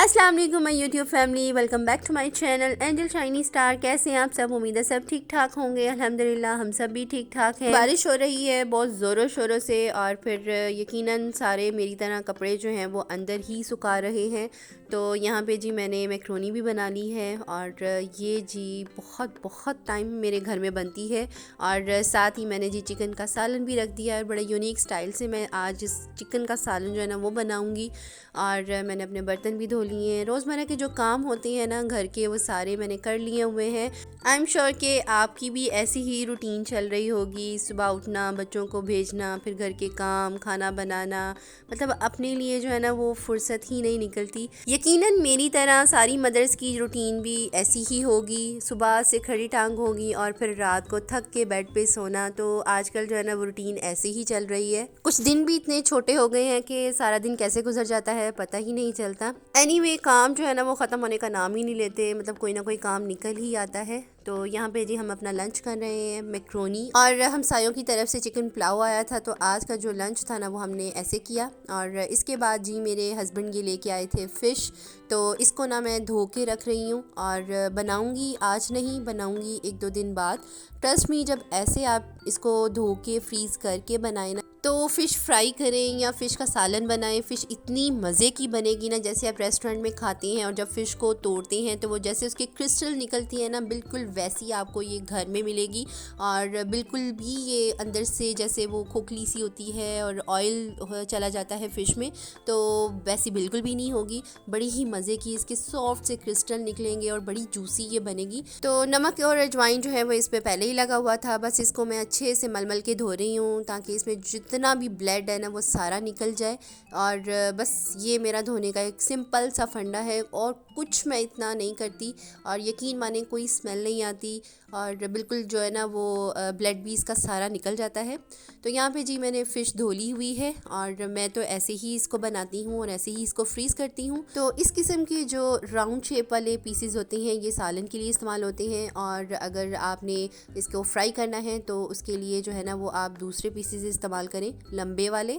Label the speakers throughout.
Speaker 1: अस्सलाम वालेकुम my YouTube family, welcome back to my channel Angel Shiny Star. कैसे हैं आप सब? उम्मीद है सब ठीक ठाक होंगे। अल्हम्दुलिल्लाह हम सब भी ठीक ठाक हैं। बारिश हो रही है बहुत ज़ोरों शोरों से और फिर यकीनन सारे मेरी तरह कपड़े जो हैं वो अंदर ही सुखा रहे हैं। तो यहाँ पे जी मैंने मैक्रोनी भी बना ली है और ये जी बहुत बहुत टाइम मेरे घर में बनती है। और साथ ही मैंने जी चिकन का सालन भी रख दिया है। बड़े यूनिक स्टाइल से मैं आज इस चिकन का सालन जो है ना वो बनाऊँगी। और मैंने अपने बर्तन भी धो लिए हैं। रोज़मर्रा के जो काम होते हैं ना घर के, वो सारे मैंने कर लिए हुए हैं। आई एम श्योर कि आपकी भी ऐसी ही रूटीन चल रही होगी। सुबह उठना, बच्चों को भेजना, फिर घर के काम, खाना बनाना, मतलब अपने लिए जो है ना वो फुर्सत ही नहीं निकलती। यकीनन मेरी तरह सारी मदर्स की रूटीन भी ऐसी ही होगी। सुबह से खड़ी टांग होगी और फिर रात को थक के बेड पे सोना। तो आजकल जो है ना वो रूटीन ऐसे ही चल रही है। कुछ दिन भी इतने छोटे हो गए हैं कि सारा दिन कैसे गुजर जाता है पता ही नहीं चलता। एनीवे काम जो है ना वो ख़त्म होने का नाम ही नहीं लेते, मतलब कोई ना कोई काम निकल ही आता है। तो यहाँ पे जी हम अपना लंच कर रहे हैं मैक्रोनी, और हमसायों की तरफ से चिकन पुलाव आया था तो आज का जो लंच था ना वो हमने ऐसे किया। और इसके बाद जी मेरे हस्बैंड ये लेके आए थे फ़िश, तो इसको ना मैं धो के रख रही हूँ और बनाऊँगी। आज नहीं, बनाऊँगी 1-2 दिन बाद। ट्रस्ट मी, जब ऐसे आप इसको धो के फ्रीज़ करके बनाए ना, तो फ़िश फ्राई करें या फ़िश का सालन बनाएं, फ़िश इतनी मज़े की बनेगी ना जैसे आप रेस्टोरेंट में खाते हैं। और जब फ़िश को तोड़ते हैं तो वो जैसे उसके क्रिस्टल निकलती है ना, बिल्कुल वैसी आपको ये घर में मिलेगी। और बिल्कुल भी ये अंदर से जैसे वो खोखली सी होती है और ऑयल चला जाता है फ़िश में, तो वैसी बिल्कुल भी नहीं होगी। बड़ी ही मज़े की इसके सॉफ्ट से क्रिस्टल निकलेंगे और बड़ी जूसी ये बनेगी। तो नमक और अजवाइन जो है वो इस पर पहले ही लगा हुआ था। बस इसको मैं अच्छे से मल के धो रही हूँ ताकि इसमें जितना भी ब्लड है ना वो सारा निकल जाए। और बस ये मेरा धोने का एक सिंपल सा फंडा है और कुछ मैं इतना नहीं करती। और यकीन माने कोई स्मेल नहीं आती और बिल्कुल जो है ना वो ब्लड भी इसका सारा निकल जाता है। तो यहाँ पे जी मैंने फ़िश धो ली हुई है और मैं तो ऐसे ही इसको बनाती हूँ और ऐसे ही इसको फ्रीज़ करती हूँ। तो इस किस्म के जो राउंड शेप वाले पीसेस होते हैं ये सालन के लिए इस्तेमाल होते हैं। और अगर आपने इसको फ्राई करना है तो उसके लिए जो है ना वो आप दूसरे पीसेस इस्तेमाल करें, लंबे वाले,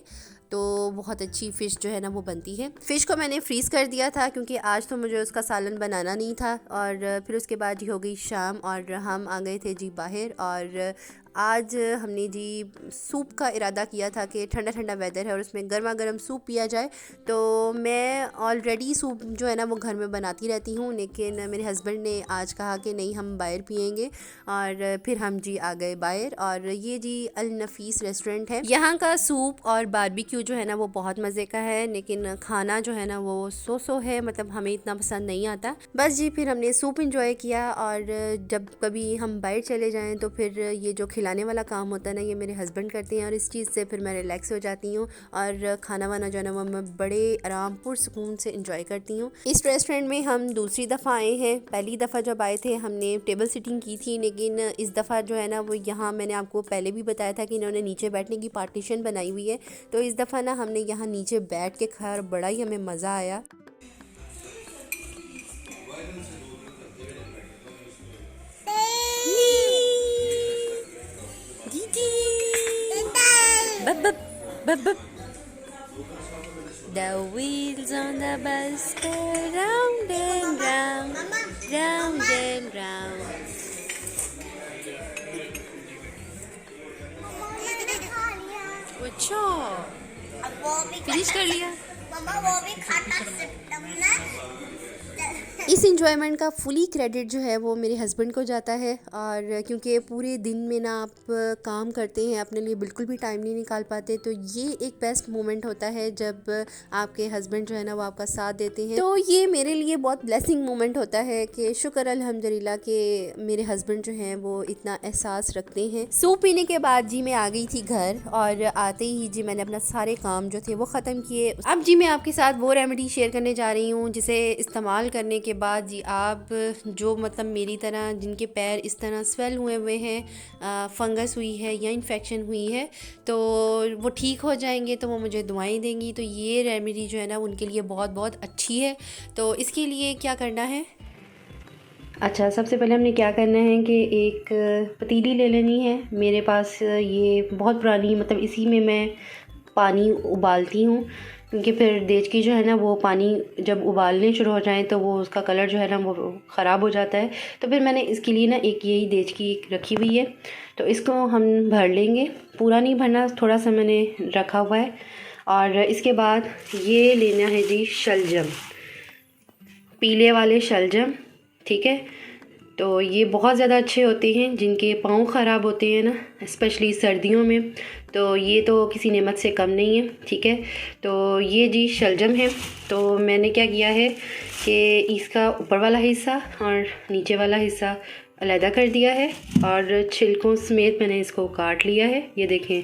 Speaker 1: तो बहुत अच्छी फ़िश जो है ना वो बनती है। फ़िश को मैंने फ्रीज़ कर दिया था क्योंकि आज तो मुझे उसका सालन बनाना नहीं था। और फिर उसके बाद जी हो गई शाम और हम आ गए थे जी बाहर। और आज हमने जी सूप का इरादा किया था कि ठंडा ठंडा वेदर है और उसमें गर्मा गर्म सूप पिया जाए। तो मैं ऑलरेडी सूप जो है ना वो घर में बनाती रहती हूँ, लेकिन मेरे हस्बैंड ने आज कहा कि नहीं हम बाहर पियेंगे। और फिर हम जी आ गए बाहर। और ये जी अल नफीस रेस्टोरेंट है। यहाँ का सूप और बारबेक्यू जो है ना वो बहुत मज़े का है, लेकिन खाना जो है ना वो सो है, मतलब हमें इतना पसंद नहीं आता। बस जी फिर हमने सूप इंजॉय किया। और जब कभी हम बाहर चले जाएँ तो फिर ये जो खिलाने वाला काम होता है ना ये मेरे हस्बैंड करते हैं और इस चीज़ से फिर मैं रिलैक्स हो जाती हूँ। और खाना वाना जो है ना वो मैं बड़े आराम पुरसुकून से इंजॉय करती हूँ। इस रेस्टोरेंट में हम दूसरी दफ़ा आए हैं। पहली दफ़ा जब आए थे हमने टेबल सिटिंग की थी, लेकिन इस दफ़ा जो है ना वो यहाँ मैंने आपको पहले भी बताया था कि इन्होंने नीचे बैठने की पार्टीशन बनाई हुई है। तो इस दफ़ा ना हमने यहाँ नीचे बैठ के खाया और बड़ा ही हमें मज़ा आया। Bup, bup, bup, bup. The wheels on the bus go round and round, round and round. अच्छा, फिनिश कर लिया। मम्मा वो भी खाता सिस्टम ना। इस इंजॉयमेंट का फुली क्रेडिट जो है वो मेरे हस्बैंड को जाता है। और क्योंकि पूरे दिन में ना आप काम करते हैं, अपने लिए बिल्कुल भी टाइम नहीं निकाल पाते, तो ये एक बेस्ट मोमेंट होता है जब आपके हस्बैंड जो है ना वो आपका साथ देते हैं। तो ये मेरे लिए बहुत ब्लेसिंग मोमेंट होता है कि शुक्र अल्हम्दुलिल्लाह कि मेरे हस्बैंड जो हैं वो इतना एहसास रखते हैं। सूप पीने के बाद जी मैं आ गई थी घर और आते ही जी मैंने अपना सारे काम जो थे वो ख़त्म किए। अब जी मैं आपके साथ वो रेमेडी शेयर करने जा रही हूँ जिसे इस्तेमाल करने के बाद जी आप जो मतलब मेरी तरह जिनके पैर इस तरह स्वेल हुए हैं, फंगस हुई है या इन्फेक्शन हुई है, तो वो ठीक हो जाएंगे, तो वो मुझे दुआएं देंगी। तो ये रेमेडी जो है ना उनके लिए बहुत बहुत अच्छी है। तो इसके लिए क्या करना है, अच्छा सबसे पहले हमने क्या करना है कि एक पतीली ले लेनी है। मेरे पास ये बहुत पुरानी, मतलब इसी में मैं पानी उबालती हूँ क्योंकि फिर देचकी जो है ना वो पानी जब उबालने शुरू हो जाए तो वो उसका कलर जो है ना वो ख़राब हो जाता है। तो फिर मैंने इसके लिए ना एक यही देचकी रखी हुई है, तो इसको हम भर लेंगे। पूरा नहीं भरना, थोड़ा सा मैंने रखा हुआ है। और इसके बाद ये लेना है जी शलजम, पीले वाले शलजम, ठीक है। तो ये बहुत ज़्यादा अच्छे होते हैं जिनके पाँव ख़राब होते हैं ना, स्पेशली सर्दियों में, तो ये तो किसी नेमत से कम नहीं है, ठीक है। तो ये जी शलजम है। तो मैंने क्या किया है कि इसका ऊपर वाला हिस्सा और नीचे वाला हिस्सा अलहदा कर दिया है और छिलकों समेत मैंने इसको काट लिया है। ये देखें,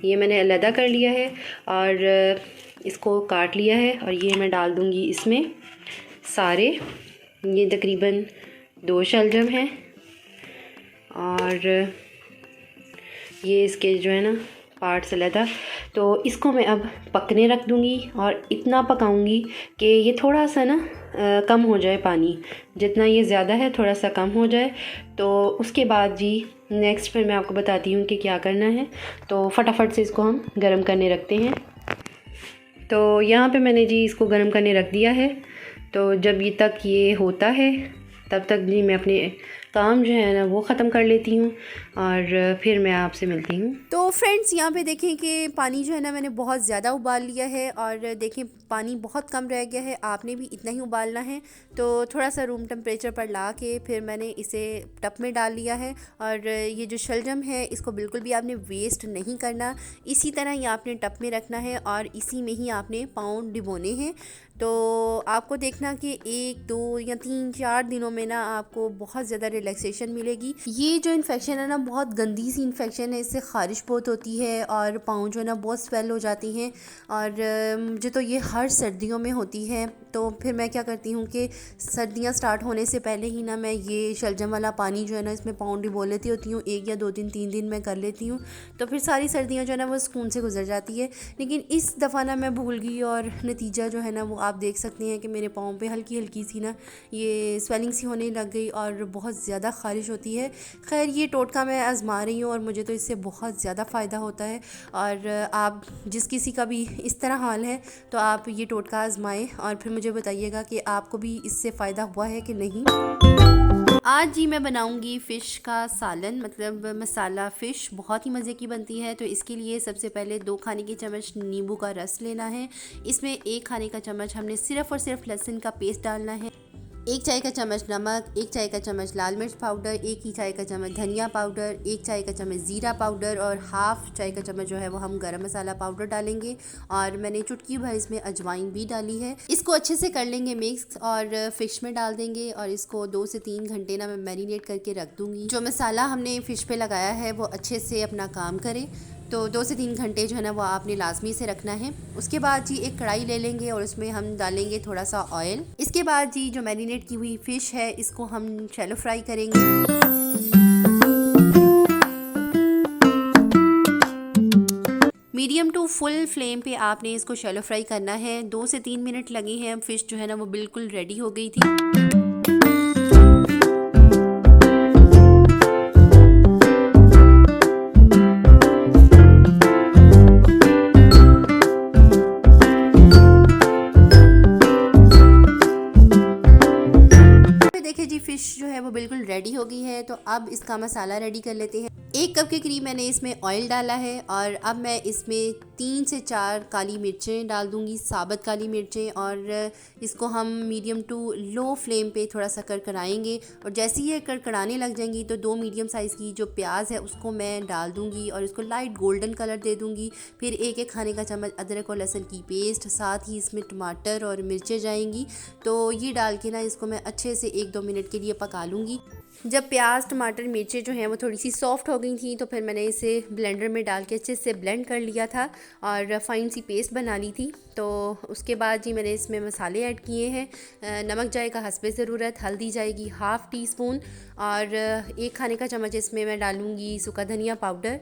Speaker 1: ये मैंने अलहदा कर लिया है और इसको काट लिया है और ये मैं डाल दूँगी इसमें सारे। ये तकरीबन 2 शलजम हैं और ये इसके जो है ना पार्ट्स अलहदा। तो इसको मैं अब पकने रख दूँगी और इतना पकाऊँगी कि ये थोड़ा सा ना कम हो जाए पानी, जितना ये ज़्यादा है थोड़ा सा कम हो जाए। तो उसके बाद जी नेक्स्ट फिर मैं आपको बताती हूँ कि क्या करना है। तो फटाफट से इसको हम गरम करने रखते हैं। तो यहाँ पे मैंने जी इसको गरम करने रख दिया है। तो जब ये तक ये होता है तब तक जी मैं अपने काम जो है ना वो ख़त्म कर लेती हूँ और फिर मैं आपसे मिलती हूँ। तो फ्रेंड्स यहाँ पे देखें कि पानी जो है ना मैंने बहुत ज़्यादा उबाल लिया है और देखें पानी बहुत कम रह गया है, आपने भी इतना ही उबालना है। तो थोड़ा सा रूम टेम्परेचर पर ला के फिर मैंने इसे टब में डाल लिया है। और ये जो शलजम है इसको बिल्कुल भी आपने वेस्ट नहीं करना, इसी तरह ही आपने टब में रखना है और इसी में ही आपने पाँव डिबोने हैं। तो आपको देखना कि 1, 2 या 3, 4 दिनों में ना आपको बहुत ज़्यादा रिलैक्सेशन मिलेगी। ये जो इन्फेक्शन है ना बहुत गंदी सी इन्फेक्शन है, इससे ख़ारिश बहुत होती है और पाँव जो है ना बहुत स्वेल हो जाती हैं और मुझे तो ये हर सर्दियों में होती है। तो फिर मैं क्या करती हूँ कि सर्दियाँ स्टार्ट होने से पहले ही ना मैं ये शलजम वाला पानी जो है ना इसमें पाँव डिबो लेती होती हूँ। 1 या 2 दिन 3 दिन मैं कर लेती हूँ, तो फिर सारी सर्दियाँ जो है ना वो सुकून से गुजर जाती है। लेकिन इस दफ़ा ना मैं भूल गई और नतीजा जो है ना वो आप देख सकते हैं कि मेरे पाँव पे हल्की हल्की सी ना ये स्वेलिंग सी होने लग गई और बहुत ज़्यादा ख़ारिश होती है। खैर ये टोटका मैं आज़मा रही हूँ और मुझे तो इससे बहुत ज़्यादा फ़ायदा होता है। और आप जिस किसी का भी इस तरह हाल है तो आप ये टोटका आज़माएं और फिर मुझे बताइएगा कि आपको भी इससे फ़ायदा हुआ है कि नहीं। आज जी मैं बनाऊंगी फ़िश का सालन, मतलब मसाला फ़िश, बहुत ही मज़े की बनती है। तो इसके लिए सबसे पहले 2 खाने के चम्मच नींबू का रस लेना है। इसमें 1 खाने का चम्मच हमने सिर्फ़ और सिर्फ लहसुन का पेस्ट डालना है। 1 चाय का चम्मच नमक, 1 चाय का चम्मच लाल मिर्च पाउडर, 1 ही चाय का चम्मच धनिया पाउडर, 1 चाय का चम्मच ज़ीरा पाउडर और हाफ़ चाय का चम्मच जो है वो हम गरम मसाला पाउडर डालेंगे। और मैंने चुटकी भर इसमें अजवाइन भी डाली है। इसको अच्छे से कर लेंगे मिक्स और फ़िश में डाल देंगे और इसको 2 से 3 घंटे ना मैं मैरिनेट करके रख दूँगी। जो मसाला हमने फ़िश पे लगाया है वो अच्छे से अपना काम करे। तो 2 से 3 घंटे जो है ना वो आपने लाजमी से रखना है। उसके बाद जी एक कढ़ाई ले लेंगे और उसमें हम डालेंगे थोड़ा सा ऑयल। इसके बाद जी जो मैरिनेट की हुई फ़िश है इसको हम शैलो फ्राई करेंगे। मीडियम टू फुल फ्लेम पे आपने इसको शैलो फ्राई करना है। 2 से 3 मिनट लगे हैं, फ़िश जो है ना वो बिल्कुल रेडी हो गई थी। देखिए जी फ़िश जो है वो बिल्कुल रेडी हो गई है। तो अब इसका मसाला रेडी कर लेते हैं। 1 कप के करीब मैंने इसमें ऑयल डाला है और अब मैं इसमें 3 से 4 काली मिर्चें डाल दूंगी, साबुत काली मिर्चें, और इसको हम मीडियम टू लो फ्लेम पे थोड़ा सा कड़कड़ाएंगे। और जैसे ही ये कड़कड़ाने लग जाएंगी तो 2 मीडियम साइज़ की जो प्याज है उसको मैं डाल दूंगी और इसको लाइट गोल्डन कलर दे दूंगी। फिर 1-1 खाने का चम्मच अदरक और लहसुन की पेस्ट, साथ ही इसमें टमाटर और मिर्चें जाएंगी। तो ये डाल के ना इसको मैं अच्छे से 1-2 मिनट के लिए पका लूँगी। जब प्याज, टमाटर, मिर्चें जो हैं वो थोड़ी सी सॉफ्ट हो गई थी तो फिर मैंने इसे ब्लेंडर में डाल के अच्छे से ब्लेंड कर लिया था और फाइन सी पेस्ट बना ली थी। तो उसके बाद जी मैंने इसमें मसाले ऐड किए हैं। नमक जाएगा हस्बे ज़रूरत, हल्दी जाएगी ½ टी स्पून और 1 खाने का चम्मच इसमें मैं डालूँगी सूखा धनिया पाउडर,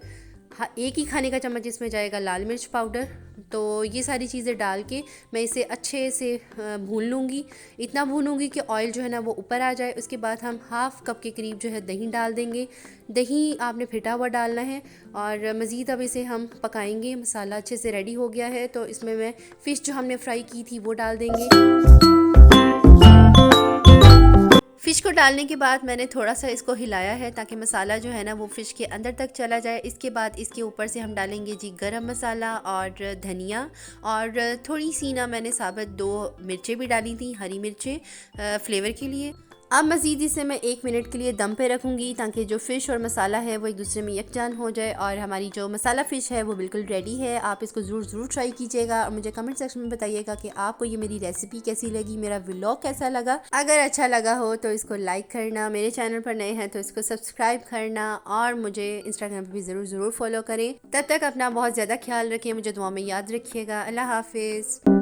Speaker 1: 1 ही खाने का चम्मच इसमें जाएगा लाल मिर्च पाउडर। तो ये सारी चीज़ें डाल के मैं इसे अच्छे से भून लूँगी। इतना भूनूँगी कि ऑयल जो है ना वो ऊपर आ जाए। उसके बाद हम हाफ़ कप के करीब जो है दही डाल देंगे। दही आपने फिटा हुआ डालना है और मज़ीद अब इसे हम पकाएंगे। मसाला अच्छे से रेडी हो गया है तो इसमें मैं फ़िश जो हमने फ्राई की थी वो डाल देंगे। फ़िश को डालने के बाद मैंने थोड़ा सा इसको हिलाया है ताकि मसाला जो है ना वो फ़िश के अंदर तक चला जाए। इसके बाद इसके ऊपर से हम डालेंगे जी गरम मसाला और धनिया, और थोड़ी सी ना मैंने साबुत 2 मिर्चें भी डाली थी, हरी मिर्चें फ्लेवर के लिए। अब मज़ीद इसे मैं 1 मिनट के लिए दम पे रखूँगी ताकि जो फ़िश और मसाला है वो एक दूसरे में यकजान हो जाए। और हमारी जो मसाला फ़िश है वो बिल्कुल रेडी है। आप इसको ज़रूर ट्राई कीजिएगा और मुझे कमेंट सेक्शन में बताइएगा कि आपको ये मेरी रेसिपी कैसी लगी, मेरा व्लॉग कैसा लगा। अगर अच्छा लगा हो तो इसको लाइक करना, मेरे चैनल पर नए हैं तो इसको सब्सक्राइब करना और मुझे इंस्टाग्राम पर भी ज़रूर फॉलो करें। तब तक अपना बहुत ज़्यादा ख्याल रखें, मुझे दुआ में याद रखिएगा। अल्लाह हाफिज़।